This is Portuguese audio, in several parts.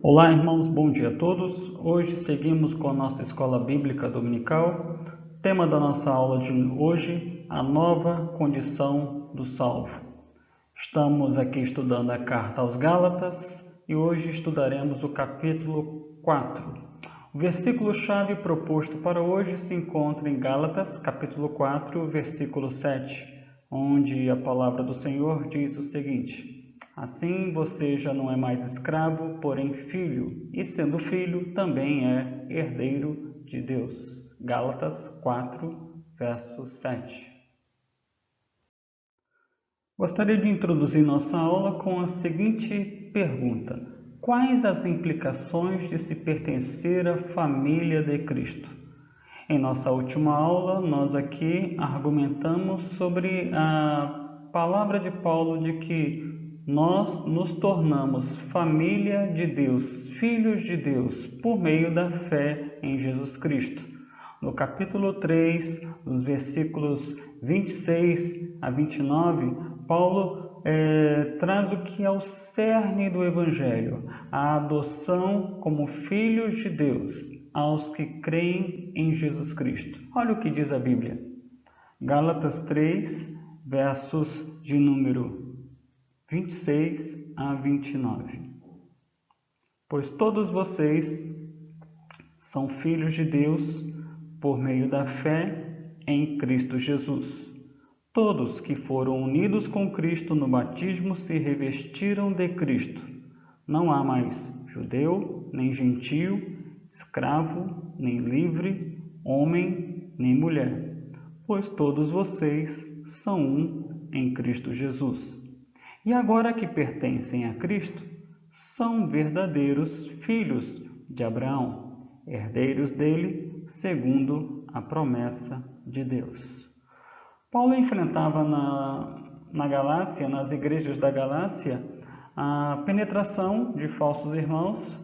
Olá, irmãos, bom dia a todos. Hoje seguimos com a nossa escola bíblica dominical. Tema da nossa aula de hoje: a nova condição do salvo. Estamos aqui estudando a carta aos Gálatas e hoje estudaremos o capítulo 4. O versículo-chave proposto para hoje se encontra em Gálatas, capítulo 4, versículo 7, onde a palavra do Senhor diz o seguinte: assim você já não é mais escravo, porém filho, e sendo filho, também é herdeiro de Deus. Gálatas 4, verso 7. Gostaria de introduzir nossa aula com a seguinte pergunta: quais as implicações de se pertencer à família de Cristo? Em nossa última aula, nós aqui argumentamos sobre a palavra de Paulo de que nós nos tornamos família de Deus, filhos de Deus, por meio da fé em Jesus Cristo. No capítulo 3, nos versículos 26 a 29, Paulo traz o que é o cerne do Evangelho, a adoção como filhos de Deus aos que creem em Jesus Cristo. Olha o que diz a Bíblia. Gálatas 3, versos de número 26 a 29. Pois todos vocês são filhos de Deus por meio da fé em Cristo Jesus. Todos que foram unidos com Cristo no batismo se revestiram de Cristo. Não há mais judeu, nem gentio, escravo, nem livre, homem, nem mulher, pois todos vocês são um em Cristo Jesus. E agora que pertencem a Cristo, são verdadeiros filhos de Abraão, herdeiros dele, segundo a promessa de Deus. Paulo enfrentava na Galácia, nas igrejas da Galácia, a penetração de falsos irmãos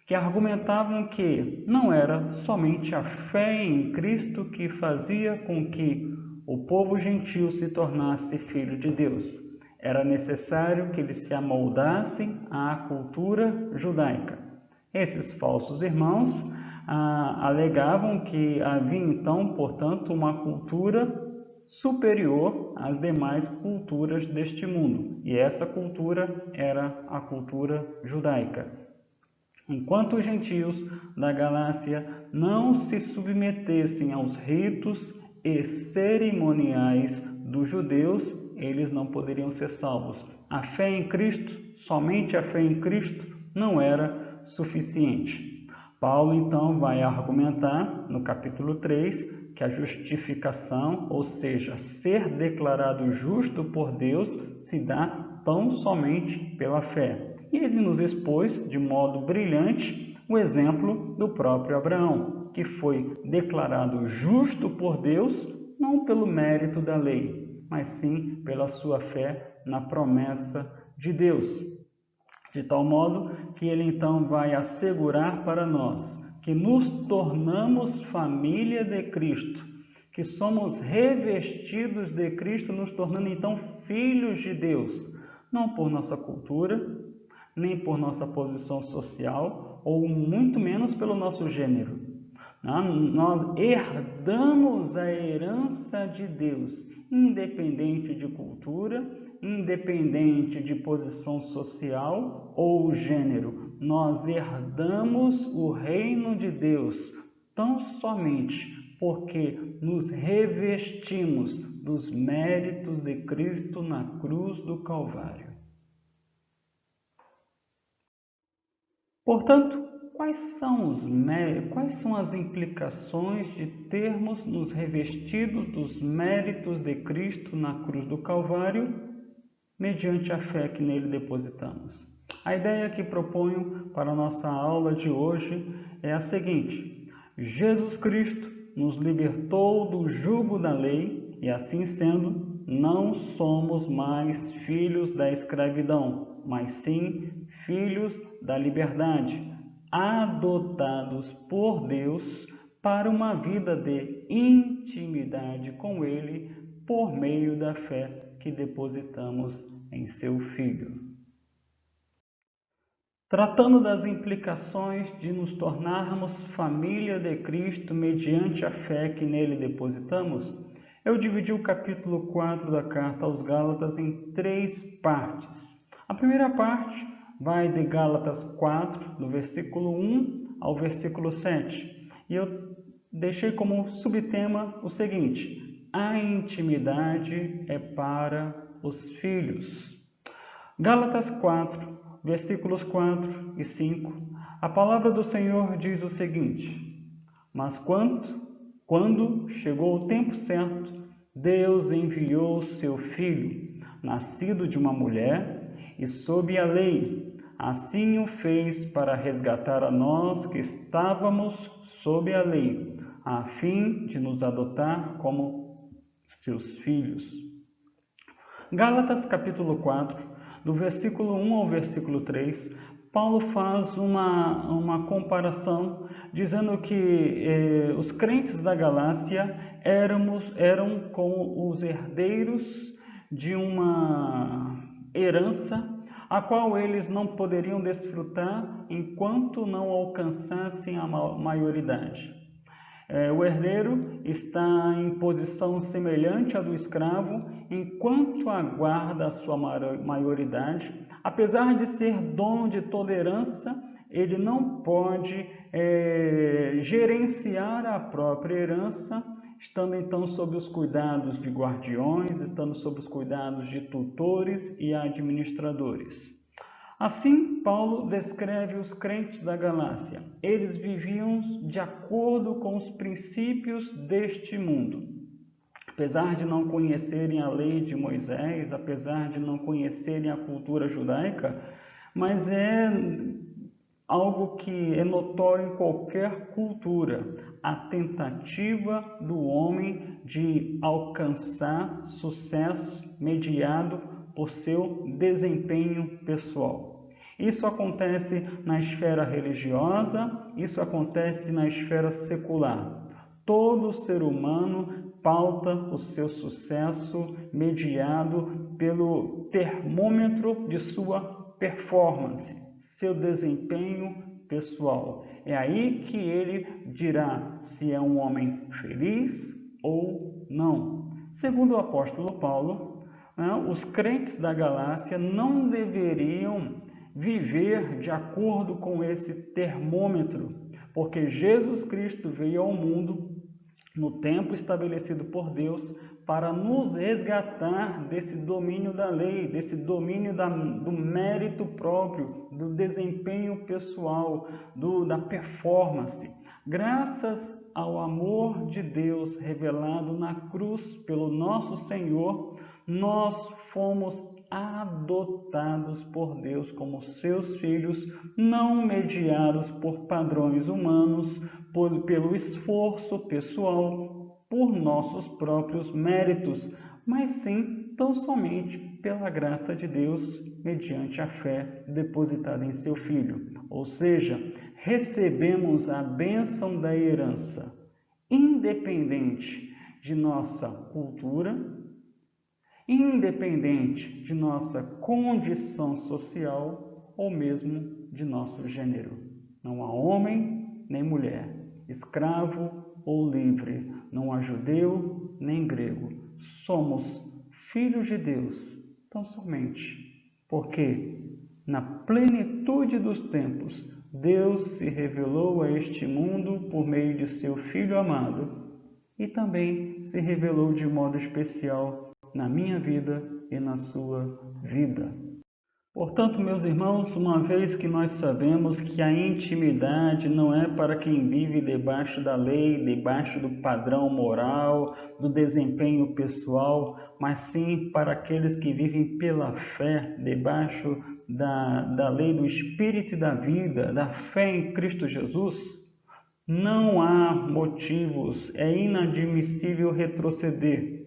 que argumentavam que não era somente a fé em Cristo que fazia com que o povo gentil se tornasse filho de Deus. Era necessário que eles se amoldassem à cultura judaica. Esses falsos irmãos alegavam que havia então, portanto, uma cultura superior às demais culturas deste mundo, e essa cultura era a cultura judaica. Enquanto os gentios da Galácia não se submetessem aos ritos e cerimoniais dos judeus, eles não poderiam ser salvos. A fé em Cristo, somente a fé em Cristo, não era suficiente. Paulo então vai argumentar no capítulo 3 que a justificação, ou seja, ser declarado justo por Deus, se dá tão somente pela fé. E ele nos expôs de modo brilhante o exemplo do próprio Abraão, que foi declarado justo por Deus, não pelo mérito da lei, mas sim pela sua fé na promessa de Deus. De tal modo que ele então vai assegurar para nós que nos tornamos família de Cristo, que somos revestidos de Cristo, nos tornando então filhos de Deus, não por nossa cultura, nem por nossa posição social, ou muito menos pelo nosso gênero. Nós herdamos a herança de Deus, independente de cultura, independente de posição social ou gênero. Nós herdamos o reino de Deus tão somente porque nos revestimos dos méritos de Cristo na cruz do Calvário. Portanto, quais são as implicações de termos nos revestidos dos méritos de Cristo na cruz do Calvário, mediante a fé que nele depositamos? A ideia que proponho para a nossa aula de hoje é a seguinte: Jesus Cristo nos libertou do jugo da lei e, assim sendo, não somos mais filhos da escravidão, mas sim filhos da liberdade, adotados por Deus para uma vida de intimidade com Ele por meio da fé que depositamos em seu Filho. Tratando das implicações de nos tornarmos família de Cristo mediante a fé que nele depositamos, eu dividi o capítulo 4 da carta aos Gálatas em 3 partes. A primeira parte vai de Gálatas 4, do versículo 1 ao versículo 7. E eu deixei como subtema o seguinte: a intimidade é para os filhos. Gálatas 4, versículos 4 e 5. A palavra do Senhor diz o seguinte: mas quando chegou o tempo certo, Deus enviou seu Filho, nascido de uma mulher e sob a lei. Assim o fez para resgatar a nós que estávamos sob a lei, a fim de nos adotar como seus filhos. Gálatas capítulo 4, do versículo 1 ao versículo 3, Paulo faz uma comparação dizendo que os crentes da Galácia eram como os herdeiros de uma herança a qual eles não poderiam desfrutar enquanto não alcançassem a maioridade. O herdeiro está em posição semelhante à do escravo enquanto aguarda a sua maioridade. Apesar de ser dono de toda herança, ele não pode gerenciar a própria herança, estando então sob os cuidados de guardiões, estando sob os cuidados de tutores e administradores. Assim, Paulo descreve os crentes da Galácia. Eles viviam de acordo com os princípios deste mundo. Apesar de não conhecerem a lei de Moisés, apesar de não conhecerem a cultura judaica, mas é algo que é notório em qualquer cultura, a tentativa do homem de alcançar sucesso mediado por seu desempenho pessoal. Isso acontece na esfera religiosa, isso acontece na esfera secular. Todo ser humano pauta o seu sucesso mediado pelo termômetro de sua performance, seu desempenho pessoal. É aí que ele dirá se é um homem feliz ou não. Segundo o apóstolo Paulo, os crentes da Galácia não deveriam viver de acordo com esse termômetro, porque Jesus Cristo veio ao mundo no tempo estabelecido por Deus para nos resgatar desse domínio da lei, desse domínio do mérito próprio, do desempenho pessoal, da performance. Graças ao amor de Deus revelado na cruz pelo nosso Senhor, nós fomos adotados por Deus como seus filhos, não mediados por padrões humanos, pelo esforço pessoal, por nossos próprios méritos, mas sim tão somente pela graça de Deus, mediante a fé depositada em seu Filho. Ou seja, recebemos a bênção da herança, independente de nossa cultura, independente de nossa condição social ou mesmo de nosso gênero. Não há homem nem mulher, escravo ou livre, não há judeu nem grego. Somos filhos de Deus, tão somente porque, na plenitude dos tempos, Deus se revelou a este mundo por meio de seu Filho amado e também se revelou de modo especial na minha vida e na sua vida. Portanto, meus irmãos, uma vez que nós sabemos que a intimidade não é para quem vive debaixo da lei, debaixo do padrão moral, do desempenho pessoal, mas sim para aqueles que vivem pela fé, debaixo da lei do Espírito e da vida, da fé em Cristo Jesus, não há motivos, é inadmissível retroceder.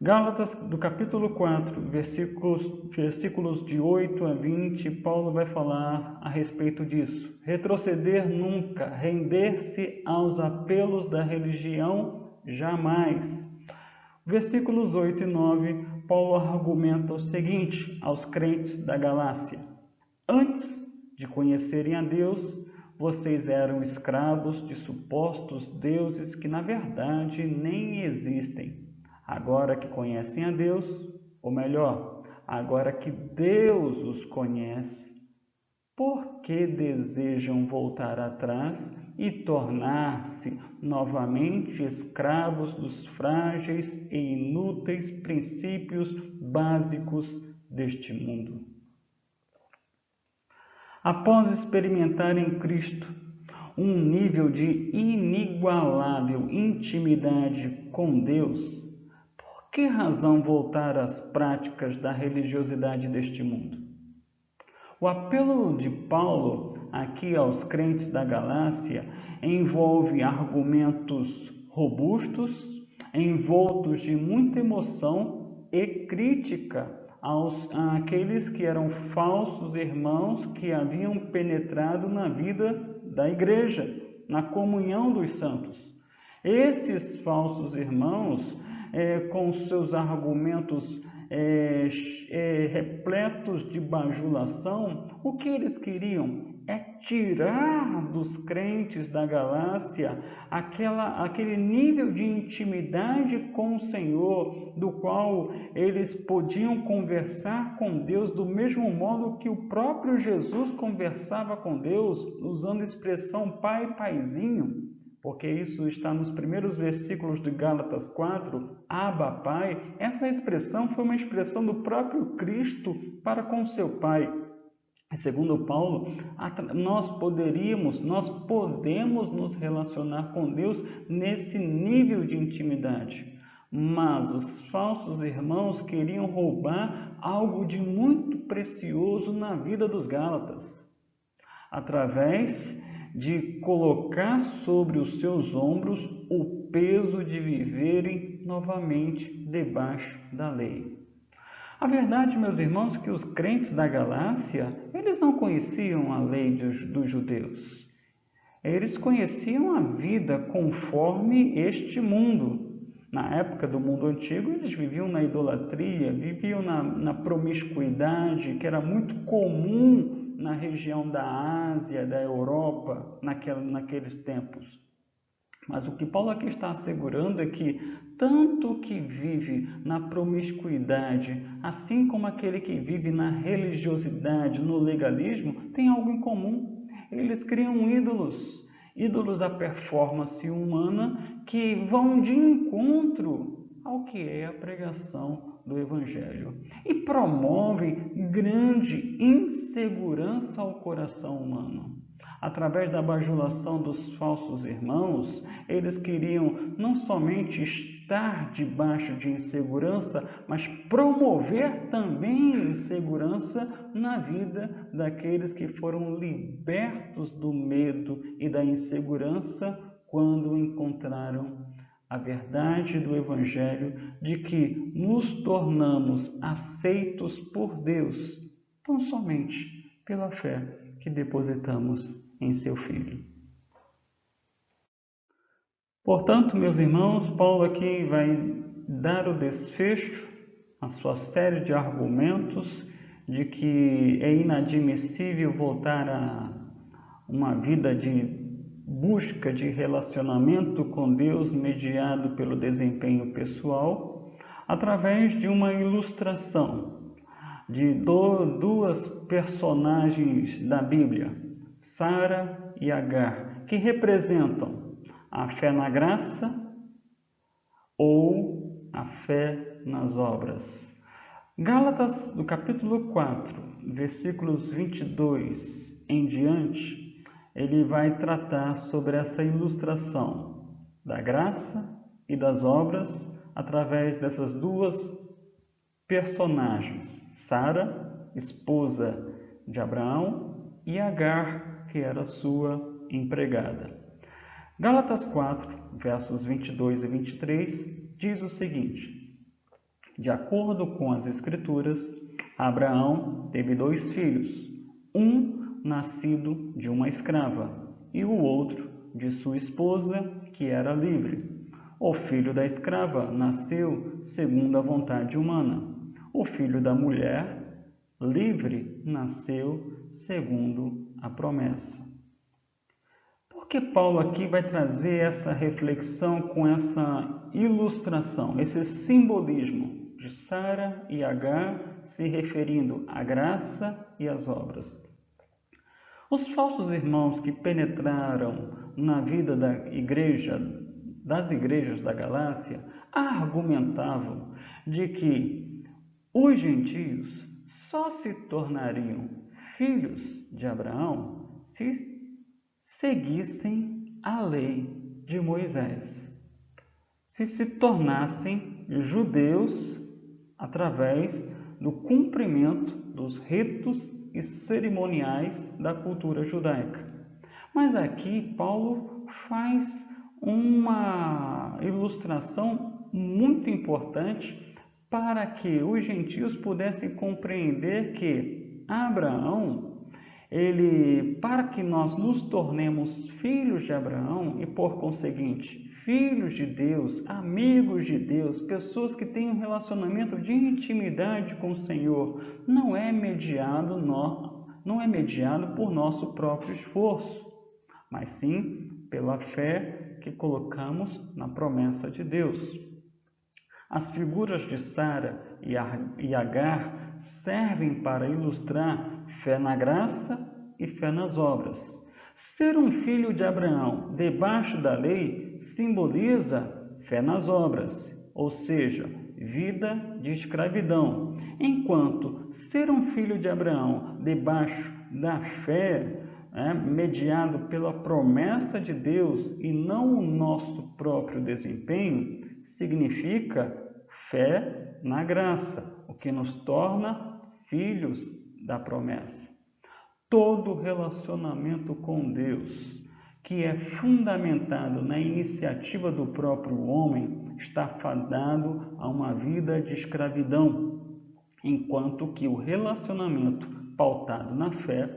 Gálatas, do capítulo 4, versículos de 8 a 20, Paulo vai falar a respeito disso. Retroceder nunca, render-se aos apelos da religião jamais. Versículos 8 e 9, Paulo argumenta o seguinte aos crentes da Galácia: antes de conhecerem a Deus, vocês eram escravos de supostos deuses que na verdade nem existem. Agora que conhecem a Deus, ou melhor, agora que Deus os conhece, por que desejam voltar atrás e tornar-se novamente escravos dos frágeis e inúteis princípios básicos deste mundo? Após experimentar em Cristo um nível de inigualável intimidade com Deus, por que razão voltar às práticas da religiosidade deste mundo? O apelo de Paulo aqui aos crentes da Galácia envolve argumentos robustos, envoltos de muita emoção e crítica àqueles que eram falsos irmãos que haviam penetrado na vida da igreja, na comunhão dos santos. Esses falsos irmãos, com seus argumentos repletos de bajulação, o que eles queriam é tirar dos crentes da Galácia aquele nível de intimidade com o Senhor, do qual eles podiam conversar com Deus do mesmo modo que o próprio Jesus conversava com Deus, usando a expressão pai, paizinho, porque isso está nos primeiros versículos de Gálatas 4, Abba, Pai. Essa expressão foi uma expressão do próprio Cristo para com seu Pai. Segundo Paulo, nós podemos nos relacionar com Deus nesse nível de intimidade. Mas os falsos irmãos queriam roubar algo de muito precioso na vida dos Gálatas, através de colocar sobre os seus ombros o peso de viverem novamente debaixo da lei. A verdade, meus irmãos, é que os crentes da Galácia, eles não conheciam a lei dos judeus. Eles conheciam a vida conforme este mundo. Na época do mundo antigo, eles viviam na idolatria, viviam na promiscuidade, que era muito comum na região da Ásia, da Europa, naqueles tempos. Mas o que Paulo aqui está assegurando é que tanto o que vive na promiscuidade, assim como aquele que vive na religiosidade, no legalismo, tem algo em comum. Eles criam ídolos da performance humana que vão de encontro ao que é a pregação do Evangelho e promovem grande insegurança ao coração humano. Através da bajulação dos falsos irmãos, eles queriam não somente estar debaixo de insegurança, mas promover também insegurança na vida daqueles que foram libertos do medo e da insegurança quando encontraram a verdade do Evangelho de que nos tornamos aceitos por Deus, tão somente pela fé que depositamos em seu Filho. Portanto, meus irmãos, Paulo aqui vai dar o desfecho à sua série de argumentos de que é inadmissível voltar a uma vida de busca de relacionamento com Deus mediado pelo desempenho pessoal, através de uma ilustração de duas personagens da Bíblia, Sara e Agar, que representam a fé na graça ou a fé nas obras. Gálatas, do capítulo 4, versículos 22 em diante, ele vai tratar sobre essa ilustração da graça e das obras através dessas duas personagens, Sara, esposa de Abraão, e Agar, que era sua empregada. Gálatas 4, versos 22 e 23, diz o seguinte: de acordo com as Escrituras, Abraão teve 2 filhos, um nascido de uma escrava e o outro de sua esposa, que era livre. O filho da escrava nasceu segundo a vontade humana. O filho da mulher livre nasceu segundo a promessa. Por que Paulo aqui vai trazer essa reflexão com essa ilustração, esse simbolismo de Sara e Agar se referindo à graça e às obras? Os falsos irmãos que penetraram na vida das igrejas da Galácia argumentavam de que os gentios só se tornariam filhos de Abraão se seguissem a lei de Moisés, se tornassem judeus através do cumprimento dos ritos e cerimoniais da cultura judaica. Mas aqui Paulo faz uma ilustração muito importante para que os gentios pudessem compreender que Abraão, para que nós nos tornemos filhos de Abraão e, por conseguinte, filhos de Deus, amigos de Deus, pessoas que têm um relacionamento de intimidade com o Senhor, não é mediado por nosso próprio esforço, mas sim pela fé que colocamos na promessa de Deus. As figuras de Sara e Agar servem para ilustrar fé na graça e fé nas obras. Ser um filho de Abraão debaixo da lei simboliza fé nas obras, ou seja, vida de escravidão, enquanto ser um filho de Abraão debaixo da fé, mediado pela promessa de Deus e não o nosso próprio desempenho, significa fé na graça, o que nos torna filhos da promessa. Todo relacionamento com Deus, que é fundamentado na iniciativa do próprio homem, está fadado a uma vida de escravidão, enquanto que o relacionamento pautado na fé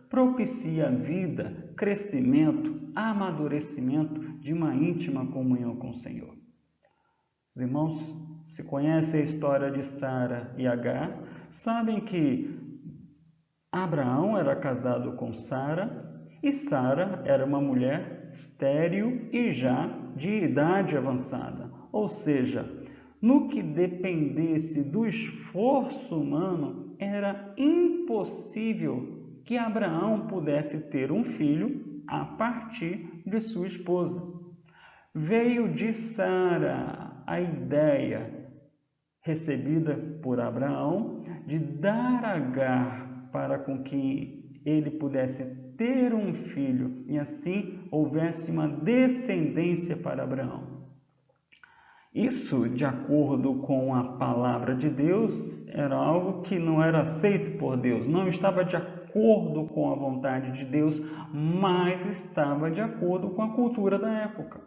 propicia vida, crescimento, amadurecimento de uma íntima comunhão com o Senhor. Os irmãos, se conhecem a história de Sara e Agar, sabem que Abraão era casado com Sara e Sara era uma mulher estéril e já de idade avançada. Ou seja, no que dependesse do esforço humano, era impossível que Abraão pudesse ter um filho a partir de sua esposa. Veio de Sara a ideia recebida por Abraão de dar Agar para com que ele pudesse ter um filho e assim houvesse uma descendência para Abraão. Isso, de acordo com a palavra de Deus, era algo que não era aceito por Deus, não estava de acordo com a vontade de Deus, mas estava de acordo com a cultura da época.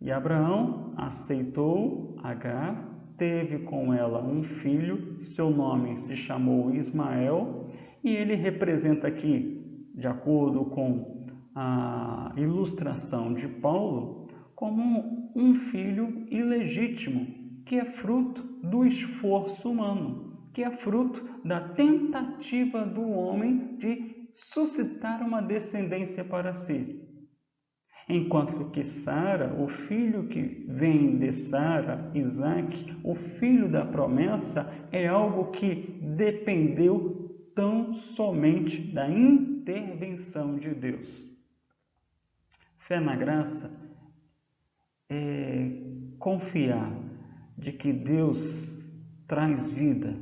E Abraão aceitou Agar, teve com ela um filho, seu nome se chamou Ismael, e ele representa aqui, de acordo com a ilustração de Paulo, como um filho ilegítimo, que é fruto do esforço humano, que é fruto da tentativa do homem de suscitar uma descendência para si. Enquanto que Sara, o filho que vem de Sara, Isaque, o filho da promessa, é algo que dependeu tão somente da intervenção de Deus. Fé na graça é confiar de que Deus traz vida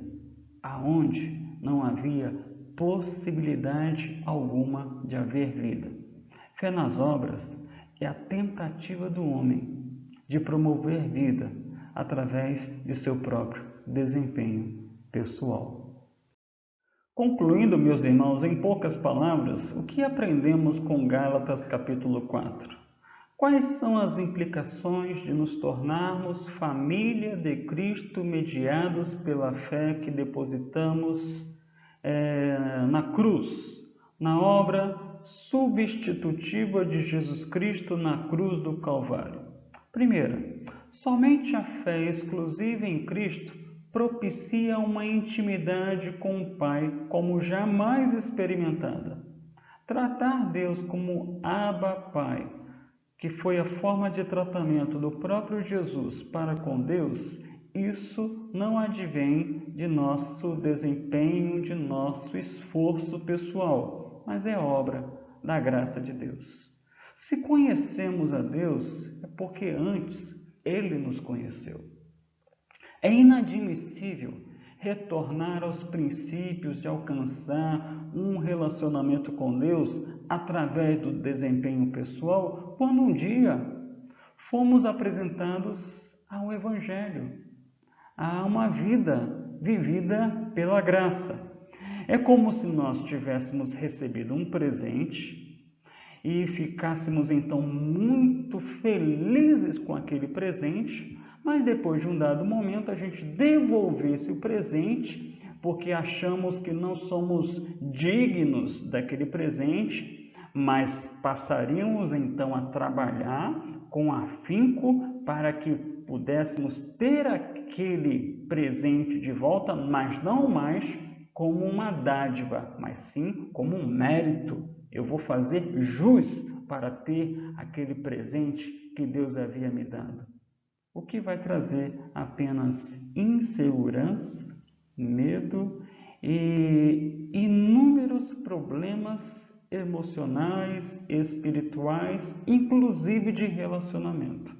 aonde não havia possibilidade alguma de haver vida. Fé nas obras é a tentativa do homem de promover vida através de seu próprio desempenho pessoal. Concluindo, meus irmãos, em poucas palavras, o que aprendemos com Gálatas capítulo 4? Quais são as implicações de nos tornarmos família de Cristo mediados pela fé que depositamos na cruz, na obra substitutiva de Jesus Cristo na cruz do Calvário? Primeira, somente a fé exclusiva em Cristo propicia uma intimidade com o Pai como jamais experimentada. Tratar Deus como Abba Pai, que foi a forma de tratamento do próprio Jesus para com Deus, isso não advém de nosso desempenho, de nosso esforço pessoal, mas é obra da graça de Deus. Se conhecemos a Deus, é porque antes Ele nos conheceu. É inadmissível retornar aos princípios de alcançar um relacionamento com Deus através do desempenho pessoal, quando um dia fomos apresentados ao Evangelho, a uma vida vivida pela graça. É como se nós tivéssemos recebido um presente e ficássemos então muito felizes com aquele presente, mas depois de um dado momento a gente devolvesse o presente porque achamos que não somos dignos daquele presente, mas passaríamos então a trabalhar com afinco para que pudéssemos ter aquele presente de volta, mas não mais como uma dádiva, mas sim como um mérito. Eu vou fazer jus para ter aquele presente que Deus havia me dado. O que vai trazer apenas insegurança, medo e inúmeros problemas emocionais, espirituais, inclusive de relacionamento.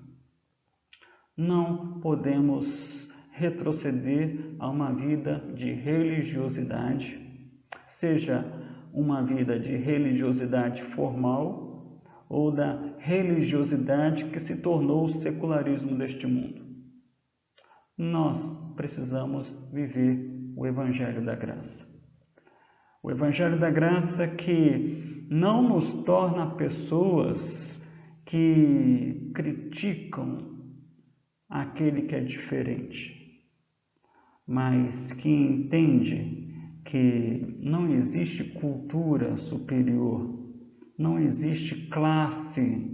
Não podemos retroceder a uma vida de religiosidade, seja uma vida de religiosidade formal ou da religiosidade que se tornou o secularismo deste mundo. Nós precisamos viver o Evangelho da Graça. O Evangelho da Graça que não nos torna pessoas que criticam aquele que é diferente, mas que entende que não existe cultura superior, não existe classe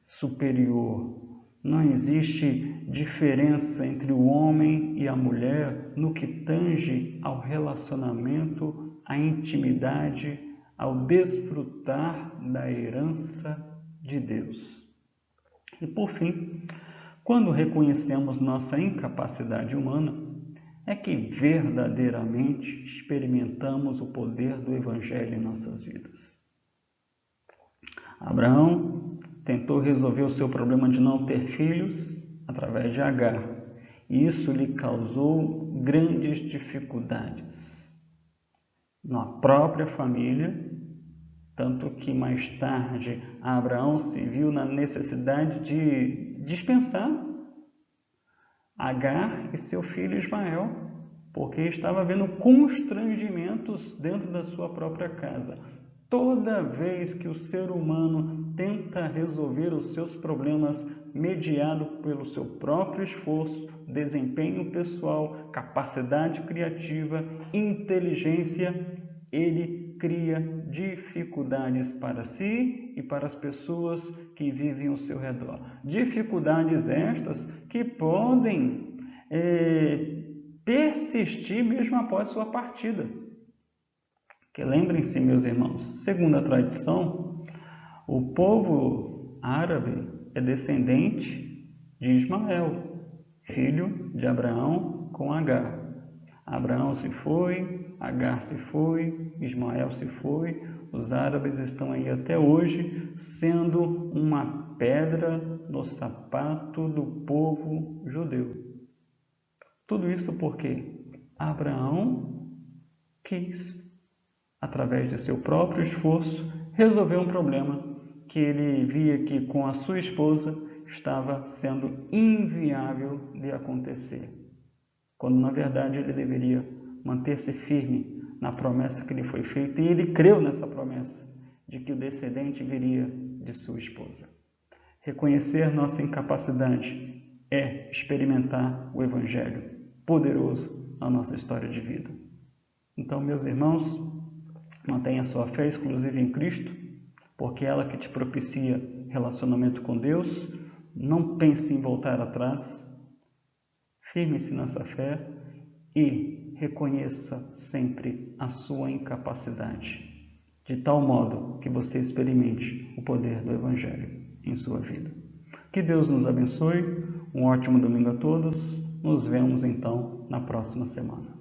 superior, não existe diferença entre o homem e a mulher no que tange ao relacionamento, à intimidade, ao desfrutar da herança de Deus. E por fim, quando reconhecemos nossa incapacidade humana, é que verdadeiramente experimentamos o poder do Evangelho em nossas vidas. Abraão tentou resolver o seu problema de não ter filhos através de Agar, e isso lhe causou grandes dificuldades na própria família, tanto que mais tarde Abraão se viu na necessidade de dispensar Agar e seu filho Ismael, porque estava havendo constrangimentos dentro da sua própria casa. Toda vez que o ser humano tenta resolver os seus problemas mediado pelo seu próprio esforço, desempenho pessoal, capacidade criativa, inteligência, ele cria dificuldades para si e para as pessoas que vivem ao seu redor. Dificuldades estas que podem persistir mesmo após sua partida. Que lembrem-se, meus irmãos, segundo a tradição, o povo árabe é descendente de Ismael, filho de Abraão com Agar. Abraão se foi, Agar se foi, Ismael se foi. Os árabes estão aí até hoje, sendo uma pedra no sapato do povo judeu. Tudo isso porque Abraão quis, através de seu próprio esforço, resolver um problema que ele via que com a sua esposa estava sendo inviável de acontecer, quando na verdade ele deveria manter-se firme na promessa que lhe foi feita, e ele creu nessa promessa de que o descendente viria de sua esposa. Reconhecer nossa incapacidade é experimentar o Evangelho poderoso na nossa história de vida. Então, meus irmãos, mantenha sua fé exclusiva em Cristo, porque é ela que te propicia relacionamento com Deus. Não pense em voltar atrás. Firme-se nessa fé e reconheça sempre a sua incapacidade, de tal modo que você experimente o poder do Evangelho em sua vida. Que Deus nos abençoe, um ótimo domingo a todos, nos vemos então na próxima semana.